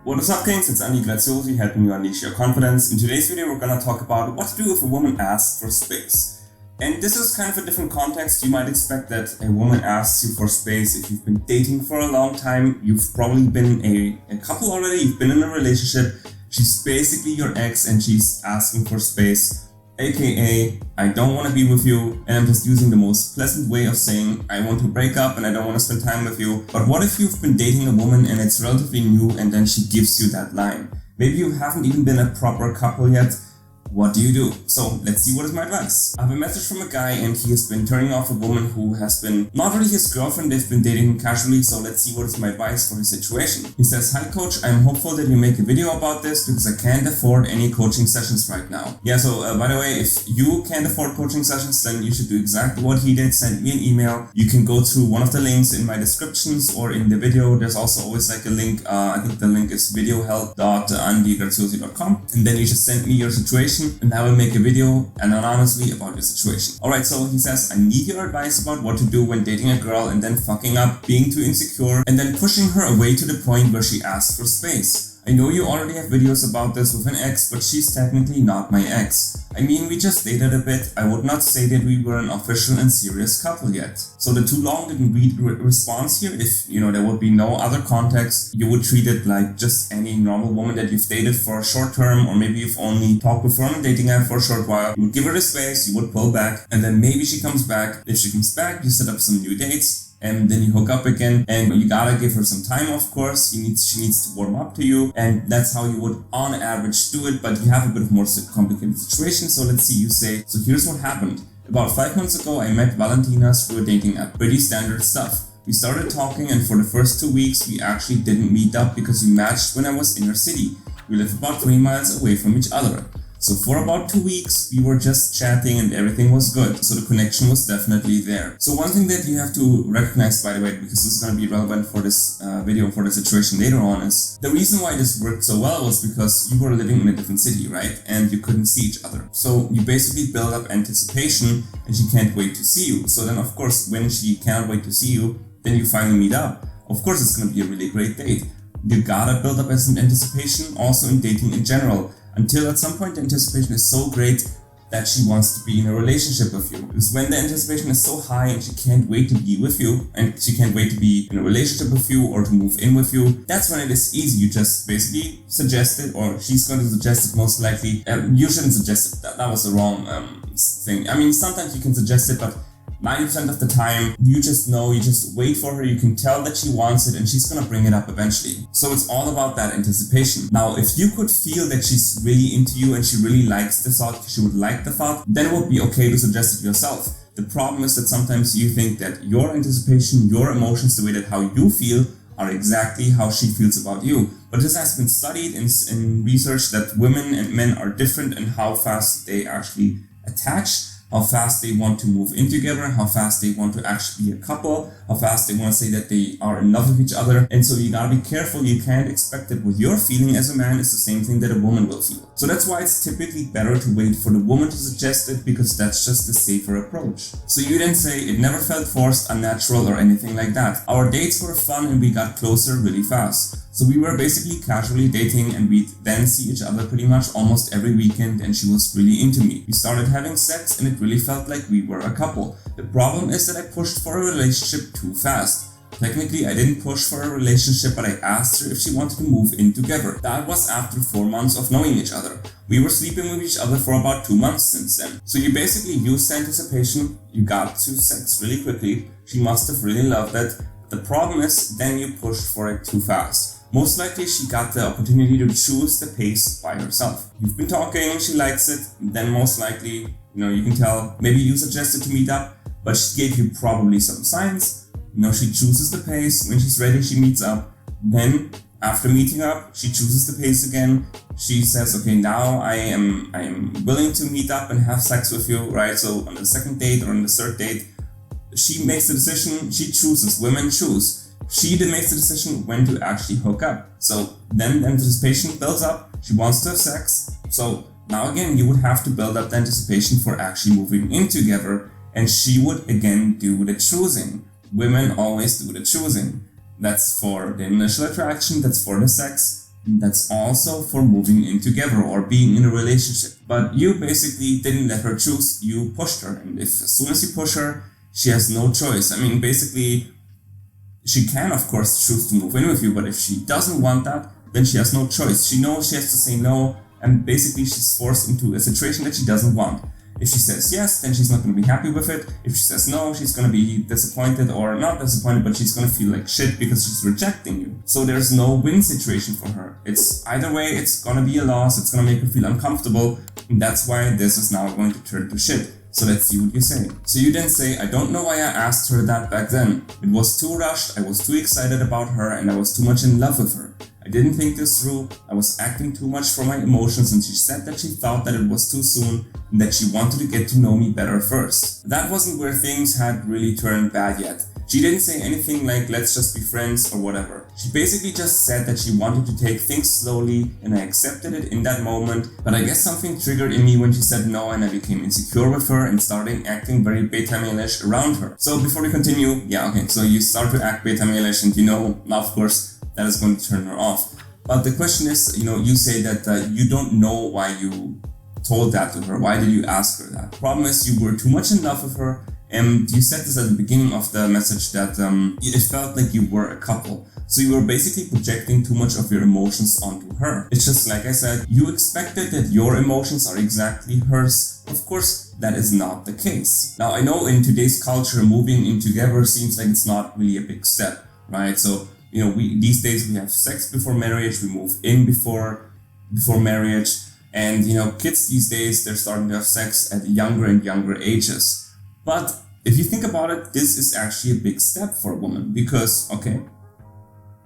What is up, Kings? It's Andy Graziosi helping you unleash your confidence. In today's video, we're gonna talk about what to do if a woman asks for space. And this is kind of a different context. You might expect that a woman asks you for space if you've been dating for a long time. You've probably been a couple already. You've been in a relationship. She's basically your ex and she's asking for space. AKA, I don't want to be with you, and I'm just using the most pleasant way of saying I want to break up and I don't want to spend time with you. But what if you've been dating a woman and it's relatively new and then she gives you that line? Maybe you haven't even been a proper couple yet. What do you do? So let's see what is my advice. I have a message from a guy and he has been turning off a woman who has been not really his girlfriend, they've been dating casually, so let's see what is my advice for his situation. He says, "Hi coach, I'm hopeful that you make a video about this because I can't afford any coaching sessions right now." Yeah, so by the way, if you can't afford coaching sessions, then you should do exactly what he did. Send me an email. You can go through one of the links in my descriptions or in the video. There's also always like a link. I think the link is videohelp.andygraziosi.com, and then you just send me your situation and I will make a video anonymously about your situation. Alright, so he says, "I need your advice about what to do when dating a girl and then fucking up, being too insecure, and then pushing her away to the point where she asks for space. I know you already have videos about this with an ex, but she's technically not my ex. I mean, we just dated a bit. I would not say that we were an official and serious couple yet." So the too long didn't read response here. If, there would be no other context, you would treat it like just any normal woman that you've dated for a short term, or maybe you've only talked with her on a dating app for a short while. You would give her the space, you would pull back, and then maybe she comes back. If she comes back, you set up some new dates, and then you hook up again, and you gotta give her some time, of course. She needs to warm up to you, and that's how you would on average do it, but you have a bit of more complicated situation. So let's see, you say, "So here's what happened. About 5 months ago, I met Valentina through a dating app. Pretty standard stuff. We started talking, and for the first 2 weeks, we actually didn't meet up because we matched when I was in her city. We live about 3 miles away from each other. So for about 2 weeks, we were just chatting and everything was good. So the connection was definitely there." So one thing that you have to recognize, by the way, because this is going to be relevant for this video, for the situation later on, is the reason why this worked so well was because you were living in a different city, right? And you couldn't see each other. So you basically build up anticipation and she can't wait to see you. So then, of course, when she can't wait to see you, then you finally meet up. Of course, it's going to be a really great date. You gotta build up as an anticipation also in dating in general, until at some point the anticipation is so great that she wants to be in a relationship with you. Because when the anticipation is so high and she can't wait to be with you, and she can't wait to be in a relationship with you or to move in with you, that's when it is easy. You just basically suggest it, or she's going to suggest it most likely. You shouldn't suggest it. That was the wrong thing. I mean, sometimes you can suggest it, but 90% of the time, you just wait for her, you can tell that she wants it and she's gonna bring it up eventually. So it's all about that anticipation. Now, if you could feel that she's really into you and she really likes the thought, she would like the thought, then it would be okay to suggest it yourself. The problem is that sometimes you think that your anticipation, your emotions, the way that how you feel, are exactly how she feels about you. But this has been studied in research that women and men are different in how fast they actually attach, how fast they want to move in together, how fast they want to actually be a couple, how fast they want to say that they are in love with each other. And so you gotta be careful. You can't expect that what you're feeling as a man is the same thing that a woman will feel. So that's why it's typically better to wait for the woman to suggest it, because that's just the safer approach. So you then say, "It never felt forced, unnatural, or anything like that. Our dates were fun and we got closer really fast. So we were basically casually dating and we'd then see each other pretty much almost every weekend, and she was really into me. We started having sex and it really felt like we were a couple. The problem is that I pushed for a relationship too fast. Technically, I didn't push for a relationship, but I asked her if she wanted to move in together. That was after 4 months of knowing each other. We were sleeping with each other for about 2 months since then." So you basically used anticipation, you got to sex really quickly, she must have really loved it. The problem is, then you pushed for it too fast. Most likely she got the opportunity to choose the pace by herself. You've been talking, she likes it, then most likely, you can tell, maybe you suggested to meet up, but she gave you probably some signs. She chooses the pace. When she's ready, she meets up. Then, after meeting up, she chooses the pace again. She says, "Okay, now I am willing to meet up and have sex with you," right? So on the second date or on the third date, she makes the decision, she chooses, women choose. She then makes the decision when to actually hook up. So then the anticipation builds up, she wants to have sex. So now again, you would have to build up the anticipation for actually moving in together, and she would again do the choosing. Women always do the choosing. That's for the initial attraction, that's for the sex. That's also for moving in together or being in a relationship. But you basically didn't let her choose, you pushed her. And if as soon as you push her, she has no choice. I mean, basically, she can of course choose to move in with you, but if she doesn't want that, then she has no choice. She knows she has to say no, and basically she's forced into a situation that she doesn't want. If she says yes, then she's not going to be happy with it. If she says no, she's going to be disappointed, or not disappointed, but she's going to feel like shit because she's rejecting you. So there's no win situation for her. It's either way, it's going to be a loss, it's going to make her feel uncomfortable, and that's why this is now going to turn to shit. So let's see what you say. So you then say, I don't know why I asked her that back then. It was too rushed, I was too excited about her, and I was too much in love with her. I didn't think this through, I was acting too much for my emotions, and she said that she thought that it was too soon and that she wanted to get to know me better first. That wasn't where things had really turned bad yet. She didn't say anything like, let's just be friends or whatever. She basically just said that she wanted to take things slowly, and I accepted it in that moment, but I guess something triggered in me when she said no, and I became insecure with her and started acting very beta male-ish around her. So before we continue, so you start to act beta male-ish, and now of course, that is going to turn her off. But the question is, you say that you don't know why you told that to her. Why did you ask her that? Problem is, you were too much in love with her, and you said this at the beginning of the message that it felt like you were a couple. So you were basically projecting too much of your emotions onto her. It's just like I said, you expected that your emotions are exactly hers. Of course, that is not the case. Now, I know in today's culture, moving in together seems like it's not really a big step, right? So, these days we have sex before marriage, we move in before marriage, and kids these days, they're starting to have sex at younger and younger ages. But if you think about it, this is actually a big step for a woman because,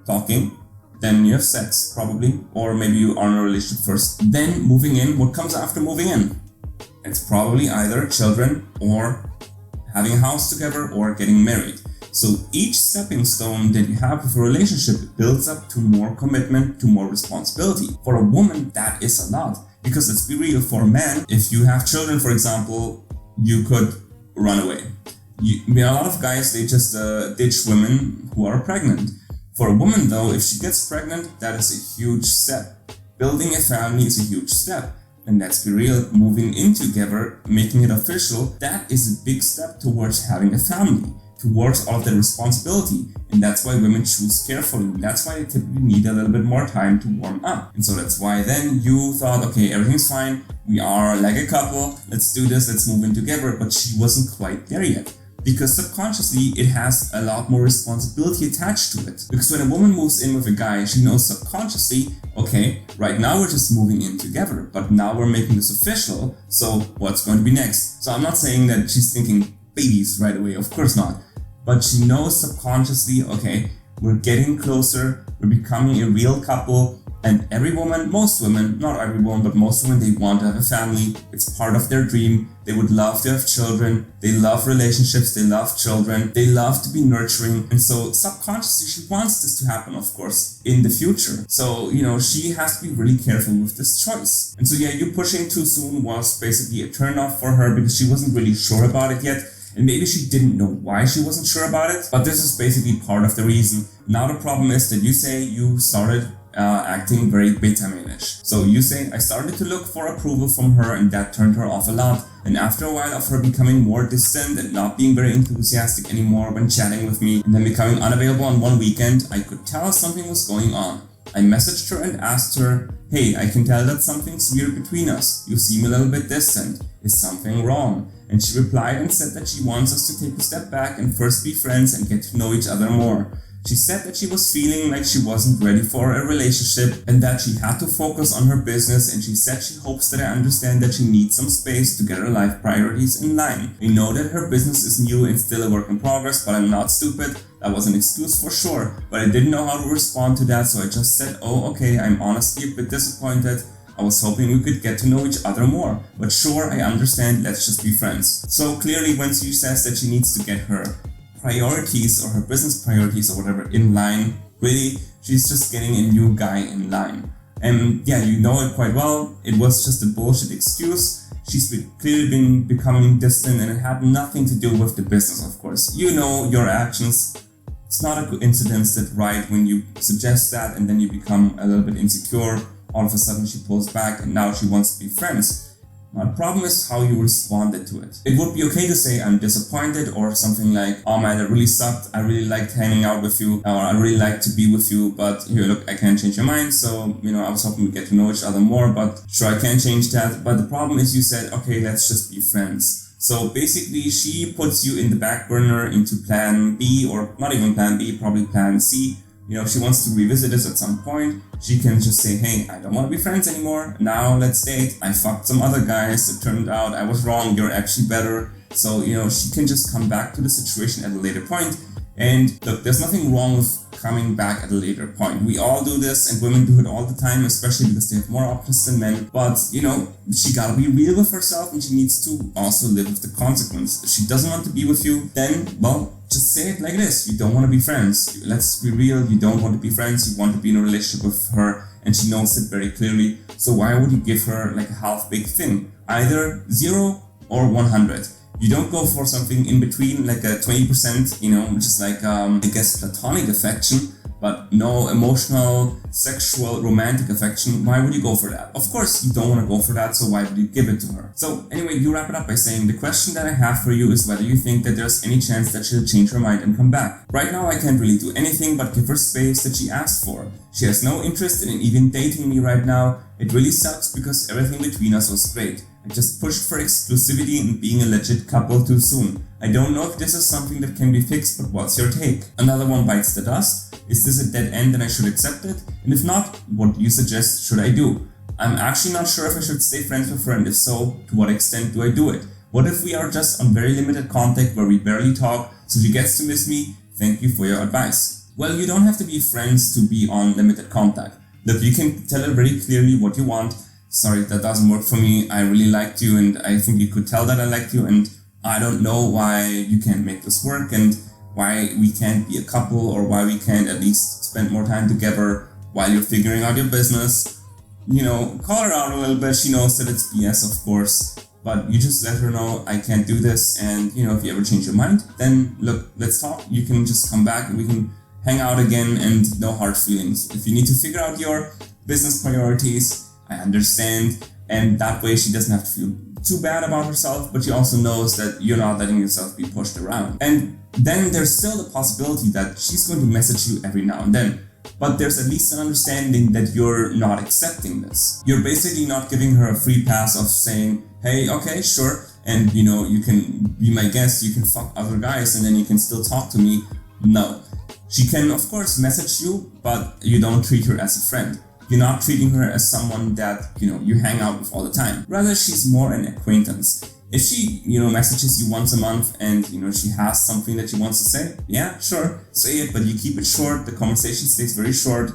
talking, then you have sex probably, or maybe you are in a relationship first, then moving in. What comes after moving in? It's probably either children or having a house together or getting married. So each stepping stone that you have with a relationship builds up to more commitment, to more responsibility. For a woman, that is a lot. Because let's be real, for a man, if you have children, for example, you could run away. A lot of guys, they just ditch women who are pregnant. For a woman though, if she gets pregnant, that is a huge step. Building a family is a huge step. And let's be real, moving in together, making it official, that is a big step towards having a family, towards all of the responsibility. And that's why women choose carefully. That's why they typically need a little bit more time to warm up. And so that's why then you thought, okay, everything's fine, we are like a couple, let's do this, let's move in together. But she wasn't quite there yet. Because subconsciously, it has a lot more responsibility attached to it. Because when a woman moves in with a guy, she knows subconsciously, okay, right now we're just moving in together, but now we're making this official, so what's going to be next? So I'm not saying that she's thinking babies right away, of course not. But she knows subconsciously, okay, we're getting closer, we're becoming a real couple, and every woman, most women, not every woman, but most women, they want to have a family. It's part of their dream. They would love to have children. They love relationships. They love children. They love to be nurturing. And so subconsciously, she wants this to happen, of course, in the future. So, she has to be really careful with this choice. And so, you pushing too soon was basically a turn-off for her because she wasn't really sure about it yet. And maybe she didn't know why she wasn't sure about it. But this is basically part of the reason. Now the problem is that you say you started acting very beta male-ish. So you say, I started to look for approval from her and that turned her off a lot. And after a while of her becoming more distant and not being very enthusiastic anymore when chatting with me and then becoming unavailable on one weekend, I could tell something was going on. I messaged her and asked her, hey, I can tell that something's weird between us. You seem a little bit distant. Is something wrong? And she replied and said that she wants us to take a step back and first be friends and get to know each other more. She said that she was feeling like she wasn't ready for a relationship and that she had to focus on her business, and she said she hopes that I understand that she needs some space to get her life priorities in line. I know that her business is new and still a work in progress, but I'm not stupid. That was an excuse for sure, but I didn't know how to respond to that, so I just said, oh, okay, I'm honestly a bit disappointed. I was hoping we could get to know each other more, but sure, I understand, let's just be friends. So clearly when she says that she needs to get her priorities or her business priorities or whatever in line, really, she's just getting a new guy in line. And you know it quite well, it was just a bullshit excuse. She's clearly been becoming distant and it had nothing to do with the business, of course. You know your actions It's not a coincidence that right when you suggest that and then you become a little bit insecure, all of a sudden she pulls back and now she wants to be friends. Now the problem is how you responded to it. It would be okay to say I'm disappointed or something like, oh man, that really sucked, I really liked hanging out with you, or I really like to be with you, but here look, I can't change your mind, so I was hoping we get to know each other more, but sure, I can't change that. But the problem is you said, okay, let's just be friends. So basically she puts you in the back burner into plan B, or not even plan B, probably plan C. If she wants to revisit this at some point, she can just say, hey, I don't want to be friends anymore. Now let's date. I fucked some other guys. It turned out I was wrong. You're actually better. So, she can just come back to the situation at a later point. And look, there's nothing wrong with coming back at a later point. We all do this, and women do it all the time, especially because they have more options than men. But, she gotta be real with herself, and she needs to also live with the consequence. If she doesn't want to be with you, then, well, just say it like this. You don't want to be friends. Let's be real. You don't want to be friends. You want to be in a relationship with her, and she knows it very clearly. So why would you give her like a half-baked thing? Either 0 or 100. You don't go for something in between, like a 20%, which is like, I guess, platonic affection, but no emotional, sexual, romantic affection. Why would you go for that? Of course, you don't want to go for that, so why would you give it to her? So anyway, you wrap it up by saying, the question that I have for you is whether you think that there's any chance that she'll change her mind and come back. Right now, I can't really do anything but give her space that she asked for. She has no interest in even dating me right now. It really sucks because everything between us was great. I just pushed for exclusivity and being a legit couple too soon. I don't know if this is something that can be fixed, but what's your take? Another one bites the dust. Is this a dead end and I should accept it? And if not, what do you suggest should I do? I'm actually not sure if I should stay friends with her, and if so, to what extent do I do it? What if we are just on very limited contact where we barely talk, so she gets to miss me? Thank you for your advice. Well, you don't have to be friends to be on limited contact. Look, you can tell her very clearly what you want. Sorry, that doesn't work for me. I really liked you, and I think you could tell that I liked you, and I don't know why you can't make this work, and why we can't be a couple, or why we can't at least spend more time together while you're figuring out your business. Call her out a little bit. She knows that it's BS, of course, but you just let her know, I can't do this, and if you ever change your mind, then look, let's talk. You can just come back and we can hang out again, and no hard feelings. If you need to figure out your business priorities, I understand, and that way she doesn't have to feel too bad about herself, but she also knows that you're not letting yourself be pushed around. And then there's still the possibility that she's going to message you every now and then, but there's at least an understanding that you're not accepting this. You're basically not giving her a free pass of saying, hey, okay, sure, and you can be my guest, you can fuck other guys, and then you can still talk to me. No. She can, of course, message you, but you don't treat her as a friend. You're not treating her as someone that, you hang out with all the time. Rather, she's more an acquaintance. If she, messages you once a month and, she has something that she wants to say, yeah, sure, say it, but you keep it short. The conversation stays very short,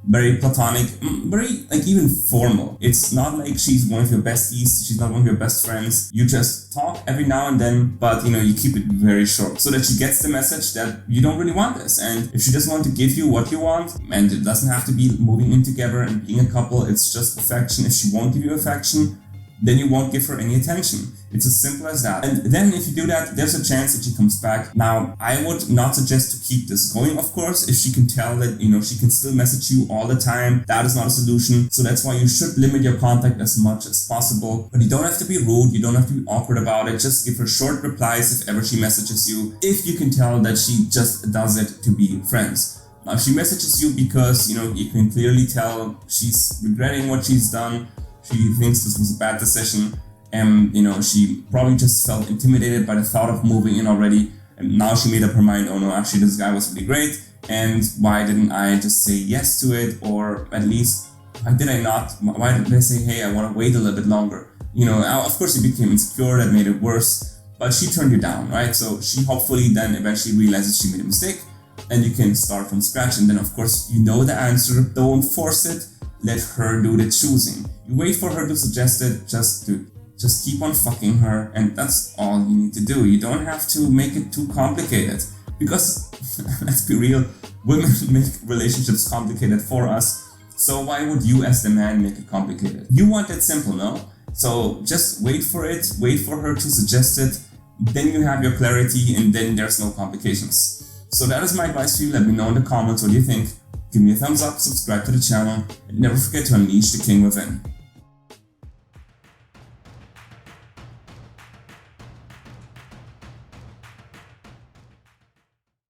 very platonic, very, even formal. It's not like she's one of your besties, she's not one of your best friends. You just talk every now and then, but, you keep it very short so that she gets the message that you don't really want this. And if she doesn't want to give you what you want, and it doesn't have to be moving in together and being a couple, it's just affection. If she won't give you affection, then you won't give her any attention. It's as simple as that. And then if you do that, there's a chance that she comes back. Now, I would not suggest to keep this going, of course. If she can tell that, she can still message you all the time, that is not a solution. So that's why you should limit your contact as much as possible. But you don't have to be rude, you don't have to be awkward about it. Just give her short replies if ever she messages you, if you can tell that she just does it to be friends. Now, if she messages you because, you can clearly tell she's regretting what she's done, she thinks this was a bad decision, and she probably just felt intimidated by the thought of moving in already, and now she made up her mind, oh no, actually this guy was really great, and why didn't I just say yes to it, or at least why did I say, hey, I want to wait a little bit longer? Of course you became insecure, that made it worse, but she turned you down, right? So she hopefully then eventually realizes she made a mistake, and you can start from scratch, and then of course you know the answer. Don't force it, let her do the choosing. You wait for her to suggest it, just keep on fucking her, and that's all you need to do. You don't have to make it too complicated, because let's be real, women make relationships complicated for us, so why would you as the man make it complicated? You want it simple, no? So just wait for her to suggest it, then you have your clarity, and then there's no complications. So that is my advice for you. Let me know in the comments what you think. Give me a thumbs up, subscribe to the channel, and never forget to unleash the king within.